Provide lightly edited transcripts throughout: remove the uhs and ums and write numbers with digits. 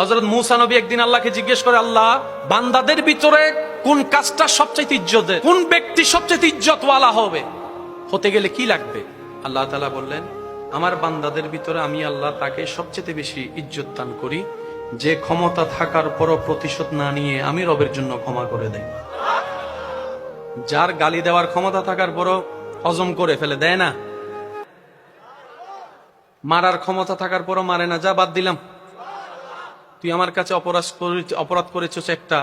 হযরত মূসা নবী একদিন আল্লাহকে জিজ্ঞেস করে, আল্লাহ, বান্দাদের ভিতরে কোন কাজটা সবচেয়ে ইজ্জতের, কোন ব্যক্তি সবচেয়ে ইজ্জতওয়ালা হবে, হতে গেলে কি লাগবে? আল্লাহ তাআলা বললেন, আমার বান্দাদের ভিতরে আমি আল্লাহ তাকে সবচেয়ে বেশি ইজ্জত দান করি যে ক্ষমতা থাকার পরও প্রতিশোধ না নিয়ে আমি রবের জন্য ক্ষমা করে দেয়। যার গালি দেওয়ার ক্ষমতা থাকার পরও হজম করে ফেলে, দেয় না। মারার ক্ষমতা থাকার পরও মারে না, যা বাদ দিলাম, তুই আমার কাছে অপরাধ করেছিস একটা,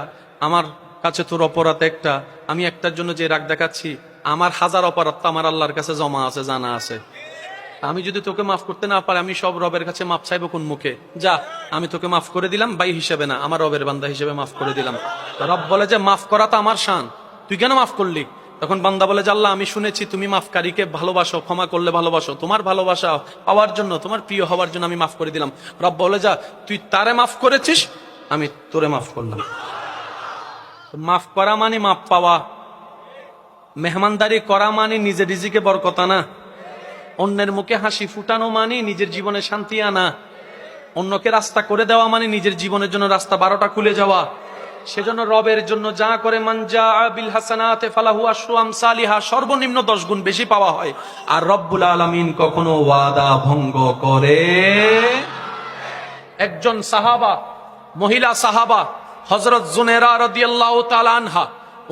আমার কাছে তোর অপরাধ একটা, আমি একটার জন্য যে রাগ দেখাচ্ছি, আমার হাজার অপরাধ তো আমার আল্লাহর কাছে জমা আছে, জানা আছে। আমি যদি তোকে মাফ করতে না পারি, আমি সব রবের কাছে মাফ চাইবো কোন মুখে? যা, আমি তোকে মাফ করে দিলাম, ভাই হিসেবে না, আমার রবের বান্দা হিসেবে মাফ করে দিলাম। রব বলে যে মাফ করা তো আমার শান, তুই কেন মাফ করলি? তখন বান্দা বলে যে আল্লাহ, আমি শুনেছি তুমি মাফকারীকে ভালোবাসো, ক্ষমা করলে ভালোবাসো, তোমার ভালোবাসা পাওয়ার জন্য, তোমার প্রিয় হওয়ার জন্য আমি মাফ করে দিলাম। রব বলে, যা, তুই তারে মাফ করেছিস, আমি তোরে মাফ করলাম। মাফ করা মানে মাফ পাওয়া, মেহমানদারি করা মানে নিজের রিজিকে বরকত আনা, অন্যের মুখে হাসি ফুটানো মানে নিজের জীবনে শান্তি আনা, অন্যকে রাস্তা করে দেওয়া মানে নিজের জীবনের জন্য রাস্তা 12টা খুলে যাওয়া। সেজন্য রবের জন্য যা করে, মান জাআ বিল হাসানাতি ফালাহু আশরু আমসালিহা, সর্বনিম্ন 10 গুণ বেশি পাওয়া হয়। আর রব্বুল আলামিন কখনো ওয়াদা ভঙ্গ করে। একজন সাহাবা, মহিলা সাহাবা হযরত জুনেরা রাদিয়াল্লাহু তাআলা আনহা,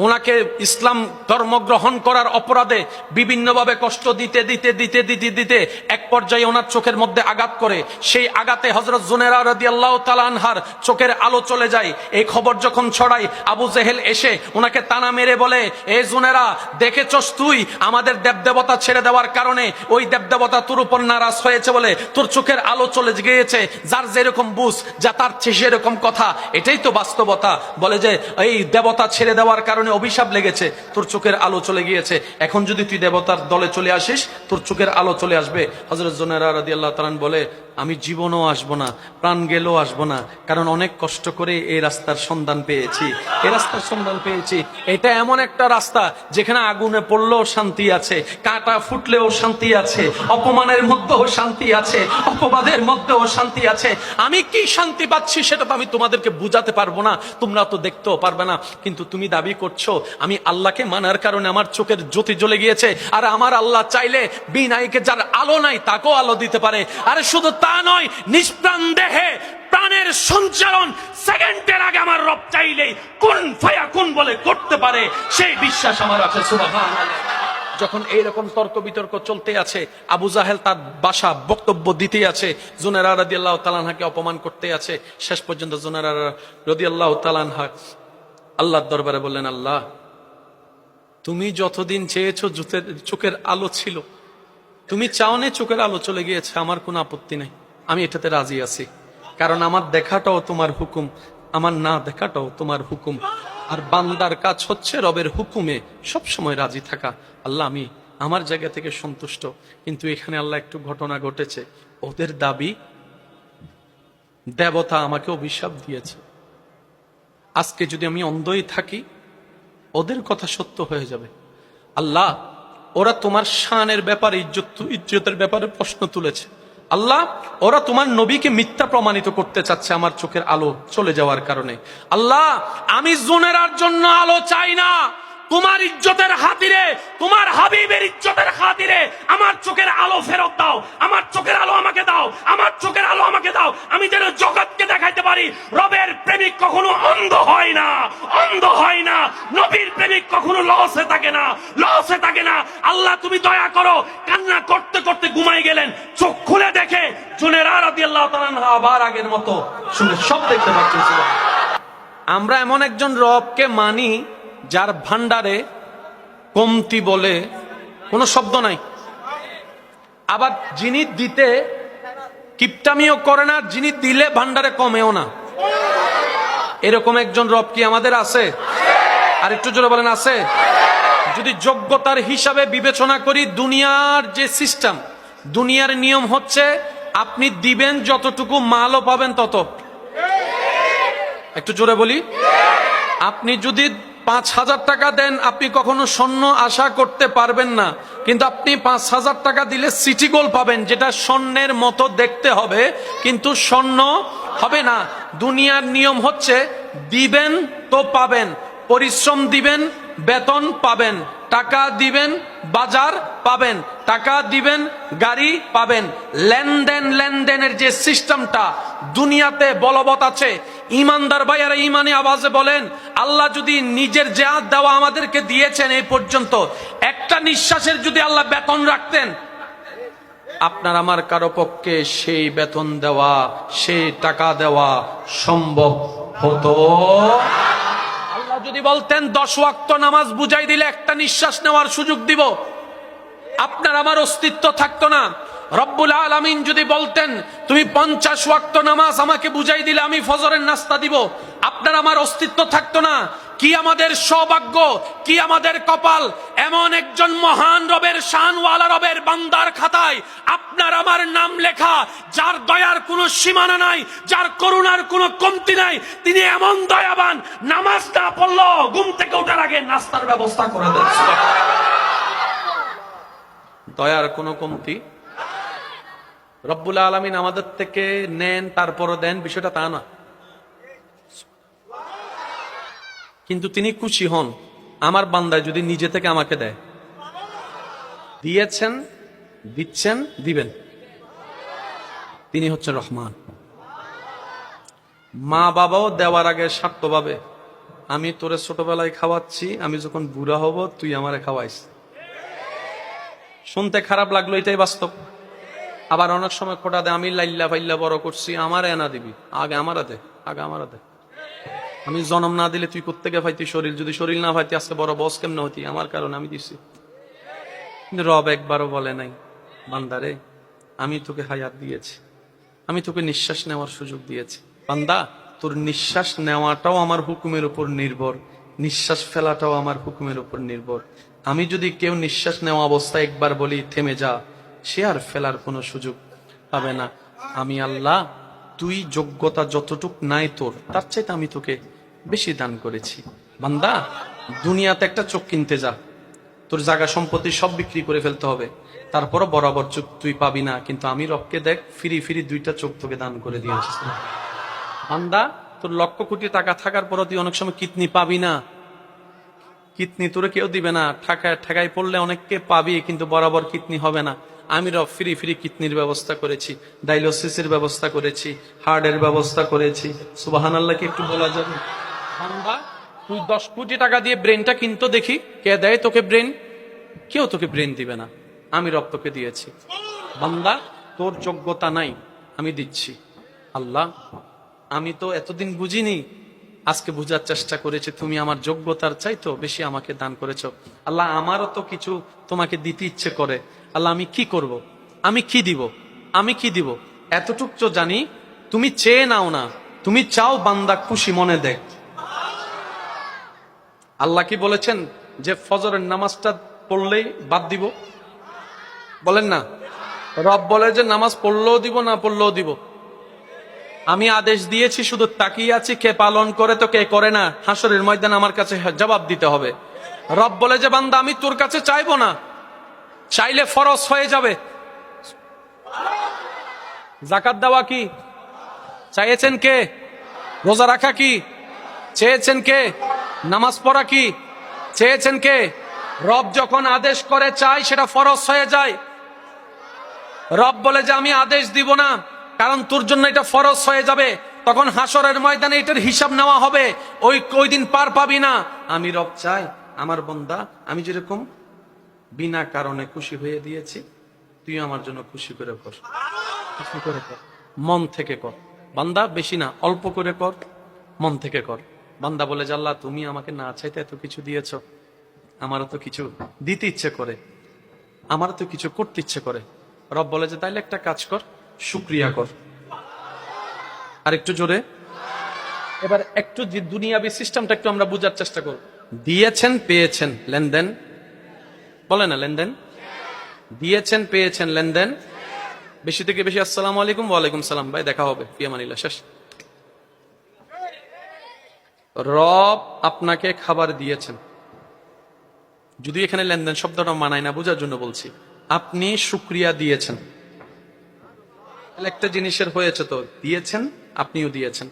ওনাকে ইসলাম ধর্ম গ্রহণ করার অপরাধে বিভিন্নভাবে কষ্ট দিতে দিতে দিতে দিতে দিতে এক পর্যায়ে ওনার চোখের মধ্যে আঘাত করে। সেই আঘাতে হযরত জুনেরা রাদিয়াল্লাহু তাআলা আনহার চোখের আলো চলে যায়। এই খবর যখন ছড়ায়, আবু জেহেল এসে ওনাকে তানা মেরে বলে, এ জুনেরা, দেখেছস তুই আমাদের দেবদেবতা ছেড়ে দেওয়ার কারণে ওই দেবদেবতা তোর উপর নারাজ হয়েছে বলে তোর চোখের আলো চলে গিয়েছে, যার যেরকম বুঝ যা তার সেরকম কথা, এটাই তো বাস্তবতা। বলে যে এই দেবতা ছেড়ে দেওয়ার কারণে অভিশাপ লেগেছে, তোর চোখের আলো চলে গিয়েছে, এখন যদি তুই দেবতার দলে চলে আসিস তোর চোখের আলো চলে আসবে। হযরত জুনেরা রাদিয়াল্লাহু তাআলা বলে, আমি জীবনও আসবো না, প্রাণ গেলেও আসবো না, কারণ অনেক কষ্ট করে এই রাস্তার সন্ধান পেয়েছি, এই রাস্তার সন্ধান পেয়েছি। এটা এমন একটা রাস্তা যেখানে আগুনে পড়লেও শান্তি আছে, কাঁটা ফুটলেও শান্তি আছে, অপমানের মধ্যেও শান্তি আছে, অপবাদের মধ্যেও শান্তি আছে। আমি কি শান্তি পাচ্ছি সেটা তো আমি তোমাদেরকে বুঝাতে পারবো না, তোমরা তো দেখতেও পারবে না, কিন্তু তুমি দাবি করছো আমি আল্লাহকে মানার কারণে আমার চোখের জ্যোতি জ্বলে গিয়েছে। আর আমার আল্লাহ চাইলে বিনাইকে যার আলো নাই তাকেও আলো দিতে পারে। আরে শুধু তা নয়, নিষ্প্রাণ দেহে প্রাণের সঞ্চারণ সেকেন্ডের আগে আমার রব চাইলেই কুন ফায়াকুন বলে করতে পারে, সেই বিশ্বাস আমার আছে। সুবহানাল্লাহ। যখন এইরকম তর্ক বিতর্ক চলতে আছে, আবু জাহেল তার বাসা বক্তব্য দিতে আছে, জুনেরা রাদিয়াল্লাহু তাআলা আনহাকে অপমান করতে আছে, শেষ পর্যন্ত জুনেরা রাদিয়াল্লাহু তাআলা আনহা আল্লাহর দরবারে বললেন, আল্লাহ, তুমি যতদিন চেয়েছো চোখের আলো ছিল, তুমি চাওনে চোখের আলো চলে গিয়েছে, আমার কোনো আপত্তি নাই, আমি এটাতে রাজি আছি, কারণ আমার দেখাটাও তোমার হুকুম, আমার না দেখাটাও তোমার হুকুম। আর বান্দার কাজ হচ্ছে রবের হুকুমে সবসময় রাজি থাকা। আল্লাহ, আমি আমার জায়গা থেকে সন্তুষ্ট, কিন্তু এখানে আল্লাহ একটু ঘটনা ঘটেছে, ওদের দাবি দেবতা আমাকে অভিশাপ দিয়েছে, আজকে যদি আমি অন্ধই থাকি ওদের কথা সত্য হয়ে যাবে। আল্লাহ, ওরা তোমার শানের ব্যাপারে, ইজ্জতের ব্যাপারে প্রশ্ন তুলেছে। আল্লাহ, ওরা তোমার নবীকে মিথ্যা প্রমাণিত করতে চাচ্ছে আমার চোখের আলো চলে যাওয়ার কারণে। আল্লাহ, আমি জুনেরার জন্য আলো চাই না, তোমার ইজ্জতের খাতিরে, তোমার হাবিবের ইজ্জতের খাতিরে আমার চোখের আলো ফেরত দাও, আমার চোখের আলো আমাকে দাও, আমার চোখের আলো আমাকে দাও, আমি যেন জগৎকে দেখাইতে পারি রবের প্রেমিক কখনো অন্ধ হয় না, অন্ধ হয় না, নবীর প্রেমিক কখনো লসে থাকে না, লসে থাকে না। আল্লাহ, তুমি দয়া করো। কান্না করতে করতে ঘুমাই গেলেন, চোখ খুলে দেখে জুনেরা রাদিয়াল্লাহু তাআলা আনহা আবার আগের মতো শুনে সব দেখতে পাচ্ছি। আমরা এমন একজন রবকে মানি যার ভান্ডারে কমতি বলে কোনো শব্দ নাই, আবার যিনি দিতে কিপটামিও করে না, যিনি দিলে ভান্ডারে কমেও না, এরকম একজন রব কি আমাদের আছে? আর একটু জোরে বলেন, আছে? যদি যোগ্যতার হিসাবে বিবেচনা করি, দুনিয়ার যে সিস্টেম, দুনিয়ার নিয়ম হচ্ছে আপনি দিবেন যতটুকু, মালও পাবেন তত। একটু জোরে বলি, আপনি যদি 5,000 টাকা দেন, আপনি কখনো স্বর্ণ আশা করতে পারবেন না, কিন্তু আপনি 5,000 টাকা দিলে সিটি গোল্ড পাবেন, যেটা স্বর্ণের মতো দেখতে হবে কিন্তু স্বর্ণ হবে না। দুনিয়ার নিয়ম হচ্ছে দিবেন তো পাবেন, পরিশ্রম দিবেন বেতন পাবেন, টাকা দিবেন বাজার পাবেন, টাকা দিবেন গাড়ি পাবেন। লেনদেনের যে সিস্টেমটা দুনিয়াতে বলবৎ আছে, ইমানদার ভাইয়ারা ইমানে আওয়াজে বলেন, আল্লাহ যদি নিজের যা দেওয়া আমাদেরকে দিয়েছেন এই পর্যন্ত, একটা নিঃশ্বাসের যদি আল্লাহ বেতন রাখতেন, আপনার আমার কারো পক্ষে সেই বেতন দেওয়া, সেই টাকা দেওয়া সম্ভব হতো? আল্লাহ যদি বলতেন 10 ওয়াক্ত নামাজ বুঝাই দিলে একটা নিঃশ্বাস নেওয়ার সুযোগ দিব, আপনার আমার অস্তিত্ব থাকতো না। রব্বুল আলামিন যদি বলতেন তুমি 50 ওয়াক্ত নামাজ আমাকে বুঝাই দিলে আমি ফজরের নাস্তা দিব, আপনার আমার অস্তিত্ব থাকতো না। কি আমাদের সৌভাগ্য, কি আমাদের কপাল, এমন একজন মহান রবের, শানওয়ালা রবের বান্দার খাতায় আপনার আমার নাম লেখা, যার দয়ার কোনো সীমানা নাই, যার করুণার কোনো কমতি নাই। তিনি এমন দয়াবান, নামাজ না পড়লো ঘুম থেকে ওঠার আগে নাস্তার ব্যবস্থা করে দেন। দয়ার কোনো কমতি। রব্বুল আলামিন আমাদের থেকে নেন তারপরও দেন, বিষয়টা তা না, কিন্তু তিনি খুশি হন আমার বান্দায় যদি নিজে থেকে আমাকে দেয়। দিয়েছেন, দিচ্ছেন, দিবেন, তিনি হচ্ছেন রহমান। মা বাবাও দেওয়ার আগে স্বার্থ পাবে, আমি তোরে ছোটবেলায় খাওয়াচ্ছি, আমি যখন বুড়া হব তুই আমারে খাওয়াইস। শুনতে খারাপ লাগলো, এটাই বাস্তব। আবার অনেক সময় খোটা দেয়, আমি লাইল্লা ফাইল্লা বড় করছি, আমার এনা দিবি, আগে আমারা দে, আগে আমারা দে। আমি জন্ম না দিলে তুই কোত্থেকে পাইতি শরীর, যদি শরীর না পাইতি আজকে বড় বস কেমন হতি, আমার কারণে আমি দিছি। কিন্তু রব একবারও বলে নাই, বান্দারে আমি তোকে হায়াত দিয়েছি, আমি তোকে নিঃশ্বাস নেওয়ার সুযোগ দিয়েছি। বান্দা তোর নিঃশ্বাস নেওয়াটাও আমার হুকুমের উপর নির্ভর, নিঃশ্বাস ফেলাটাও আমার হুকুমের উপর নির্ভর। আমি যদি কেউ নিঃশ্বাস নেওয়া অবস্থায় একবার বলি থেমে যা, সে আর ফেলার কোনো সুযোগ পাবে না। আমি আল্লাহ, তুই যোগ্যতা যতটুক নাই তোর, তার চাইতে আমি তোকে বেশি দান করেছি। বান্দা দুনিয়াতে একটা চোখ কিনতে যা, তোর জায়গা সম্পত্তি সব বিক্রি করে ফেলতে হবে, তারপরও বরাবর চোখ তুই পাবি না, কিন্তু আমি রবকে দেখ ফিরি ফিরি 2টা চোখ তোকে দান করে দিয়েছি। বান্দা তোর লক্ষ কোটি টাকা থাকার পরও তুই অনেক সময় কিডনি পাবি না, কিডনি তোরে কেউ দিবে না, ঠেকায় পড়লে অনেককে পাবি কিন্তু বরাবর কিডনি হবে না। আমি রব ফ্রি ফ্রি কিডনির ব্যবস্থা করেছি, ডায়ালিসিসের ব্যবস্থা করেছি, হার্টের ব্যবস্থা করেছি। সুবহানাল্লাহ কি একটু বলা যাবে? বান্দা তুই 10 কোটি টাকা দিয়ে ব্রেনটা কিনতো দেখি, কে দেয় তোকে ব্রেন? কেউ তোকে ব্রেন দিবে না, আমি রব তোকে দিয়েছি। বান্দা তোর যোগ্যতা নাই, আমি দিচ্ছি। আল্লাহ আমি তো এতদিন বুঝিনি, আজকে বুঝার চেষ্টা করেছি, তুমি আমার যোগ্যতার চাইতো বেশি আমাকে দান করেছো। আল্লাহ আমারও তো কিছু তোমাকে দিতে ইচ্ছে করে, আল্লাহ আমি কি করব, আমি কি দিব, আমি কি দিব? এতটুক তো জানি তুমি চেয়ে নাও না, তুমি চাও বান্দা খুশি মনে দেখ। আল্লাহ কি বলেছেন যে ফজরের নামাজটা পড়লেই বাদ দিব? বলেন না। রব বলে যে নামাজ পড়লেও দিব, না পড়লেও দিব। আমি আদেশ দিয়েছি, শুধু তাকিয়ে আছি কে পালন করে তো কে করে না, হাসরের ময়দানে আমার কাছে জবাব দিতে হবে। রব বলে যে বান্দা আমি তোর কাছে চাইবো না, চাইলে ফরজ হয়ে যাবে। যাকাত দেওয়া কি চাইছেন কে? রোজা রাখা কি চেয়েছেন কে? নামাজ পড়া কি চেয়েছেন কে? রব যখন আদেশ করে চাই সেটা ফরজ হয়ে যায়। রব বলে যে আমি আদেশ দিব না, কারণ তোর জন্য এটা ফরজ হয়ে যাবে, তখন হাসরের ময়দানে এটার হিসাব নেওয়া হবে, ওই দিন পার পাবি না। আমি রব চাই আমার বান্দা, আমি যেরকম বিনা কারণে খুশি হয়ে দিয়েছি, তুই আমার জন্য খুশি করে কর, খুশি করে কর, মন থেকে কর। বান্দা বেশি না, অল্প করে কর, মন থেকে কর। বান্দা বলে যে আল্লাহ তুমি আমাকে না চাইতে এত কিছু দিয়েছ, আমারও তো কিছু দিতে ইচ্ছে করে, আমারও তো কিছু করতে ইচ্ছে করে। রব বলে যে তাইলে একটা কাজ কর, শুকরিয়া কর। আর একটু জোরে, এবার একটু দুনিয়াবি সিস্টেমটা একটু আমরা বুঝার চেষ্টা করব। দিয়েছেন পেয়েছেন, লেনদেন বলে না, লেনদেন। দিয়েছেন পেয়েছেন, লেনদেন। বেশি থেকে বেশি আসসালামু আলাইকুম, ওয়ালাইকুম সালাম, ভাই দেখা হবে, ফিয়ামানিল্লাহ, শেষ। রব আপনাকে খাবার দিয়েছেন, যদি এখানে লেনদেন শব্দটা মানায় না, বোঝার জন্য বলছি। আপনি শুকরিয়া দিয়েছেন, একটা জিনিসের হয়েছে তো, দিয়েছেন আপনিও দিয়েছেন।